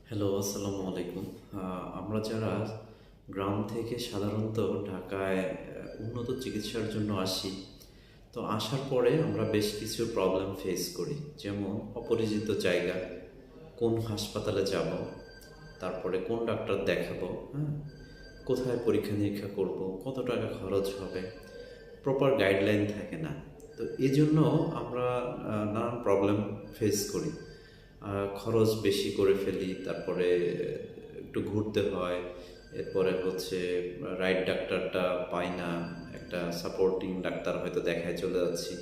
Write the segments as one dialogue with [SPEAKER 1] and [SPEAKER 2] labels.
[SPEAKER 1] Hello, আসসালামু আলাইকুম। আমরা যারা গ্রাম থেকে সাধারণত ঢাকায় উন্নত চিকিৎসার জন্য আসি, তো আসার পরে আমরা বেশ কিছু প্রবলেম ফেস করি। যেমন অপরিচিত জায়গা, কোন হাসপাতালে যাব, তারপরে কোন ডাক্তার দেখাবো, হ্যাঁ? কোথায় পরীক্ষা-নিরীক্ষা করব, কত টাকা খরচ হবে, প্রপার গাইডলাইন থাকে না। তো এজন্য আমরা নানান প্রবলেম ফেস করি। খরচ বেশি করে ফেলি, তারপরে একটু ঘুরতে হয়, এরপরে হচ্ছে রাইট ডাক্তারটা পাই না, একটা সাপোর্টিং ডাক্তার হয়তো দেখায় চলে যাচ্ছি।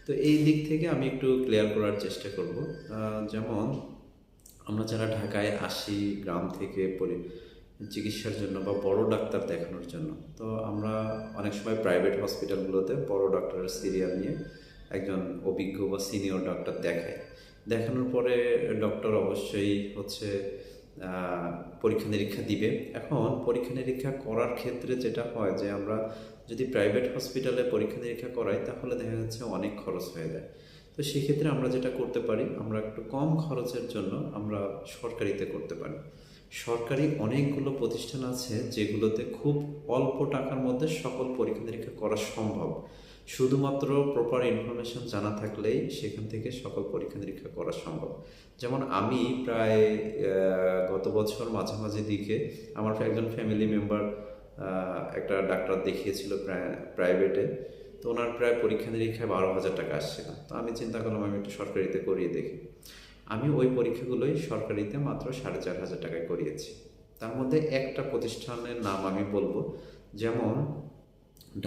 [SPEAKER 1] তো এই দিক থেকে আমি একটু ক্লিয়ার করার চেষ্টা করব। যেমন আমরা যারা ঢাকায় আসি গ্রাম থেকে চিকিৎসার জন্য বা বড় ডাক্তার দেখানোর জন্য, তো আমরা অনেক সময় প্রাইভেট হসপিটালগুলোতে বড় ডাক্তারের সিরিয়াল নিয়ে একজন অভিজ্ঞ বা সিনিয়র ডাক্তার দেখায়। দেখানোর পরে ডক্টর অবশ্যই হচ্ছে পরীক্ষা নিরীক্ষা দিবে। এখন পরীক্ষা নিরীক্ষা করার ক্ষেত্রে যেটা হয় যে আমরা যদি প্রাইভেট হসপিটালে পরীক্ষা নিরীক্ষা করাই তাহলে দেখা যাচ্ছে অনেক খরচ হয়ে যায়। তো সেক্ষেত্রে আমরা যেটা করতে পারি, আমরা একটু কম খরচের জন্য আমরা সরকারিতে করতে পারি। সরকারি অনেকগুলো প্রতিষ্ঠান আছে যেগুলোতে খুব অল্প টাকার মধ্যে সকল পরীক্ষা নিরীক্ষা করা সম্ভব। শুধুমাত্র প্রপার ইনফরমেশন জানা থাকলেই সেখান থেকে সকল পরীক্ষা নিরীক্ষা করা সম্ভব। যেমন আমি প্রায় গত বছর মাঝামাঝি দিকে আমার একজন ফ্যামিলি মেম্বার একটা ডাক্তার দেখিয়েছিল প্রাইভেটে। তো ওনার প্রায় পরীক্ষা নিরীক্ষায় 12,000 টাকা আসছিল। তো আমি চিন্তা করলাম আমি একটু সরকারিতে করিয়ে দেখি। আমি ওই পরীক্ষাগুলোই সরকারিতে মাত্র 4,500 টাকায় করিয়েছি। তার মধ্যে একটা প্রতিষ্ঠানের নাম আমি বলবো, যেমন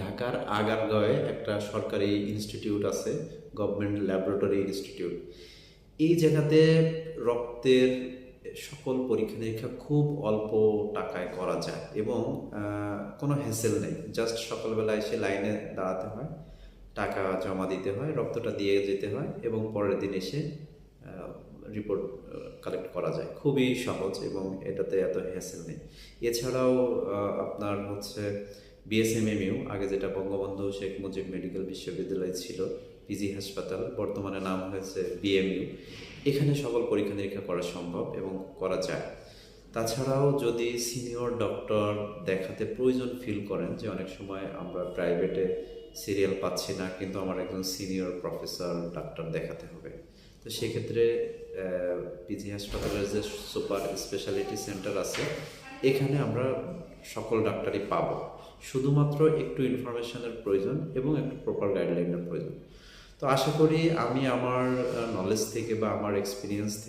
[SPEAKER 1] ঢাকার আগারগাঁওয়ে একটা সরকারি ইনস্টিটিউট আছে, গভর্নমেন্ট ল্যাবরেটরি ইনস্টিটিউট। এই জায়গাতে রক্তের সকল পরীক্ষা নিরীক্ষা খুব অল্প টাকায় করা যায় এবং কোনো হ্যাসেল নেই। জাস্ট সকালবেলা এসে লাইনে দাঁড়াতে হয়, টাকা জমা দিতে হয়, রক্তটা দিয়ে যেতে হয় এবং পরের দিন এসে রিপোর্ট কালেক্ট করা যায়। খুবই সহজ এবং এটাতে এত হ্যাসেল নেই। এছাড়াও আপনার হচ্ছে বিএসএমএমইউ, আগে যেটা বঙ্গবন্ধু শেখ মুজিব মেডিকেল বিশ্ববিদ্যালয় ছিল, পিজি হাসপাতাল, বর্তমানে নাম হয়েছে বিএমইউ। এখানে সকল পরীক্ষা নিরীক্ষা করা সম্ভব এবং করা যায়। তাছাড়াও যদি সিনিয়র ডক্টর দেখাতে প্রয়োজন ফিল করেন, যে অনেক সময় আমরা প্রাইভেটে সিরিয়াল পাচ্ছি না কিন্তু আমার একজন সিনিয়র প্রফেসর ডাক্তার দেখাতে হবে, তো সেক্ষেত্রে পিজি হাসপাতালের যে সুপার স্পেশালিটি সেন্টার আছে এখানে আমরা সকল ডাক্তারই পাবো। শুধুমাত্র একটু ইনফরমেশনের প্রয়োজন এবং একটু প্রপার গাইডলাইনের প্রয়োজন। তো আশা করি আমি আমার নলেজ থেকে বা আমার এক্সপিরিয়েন্স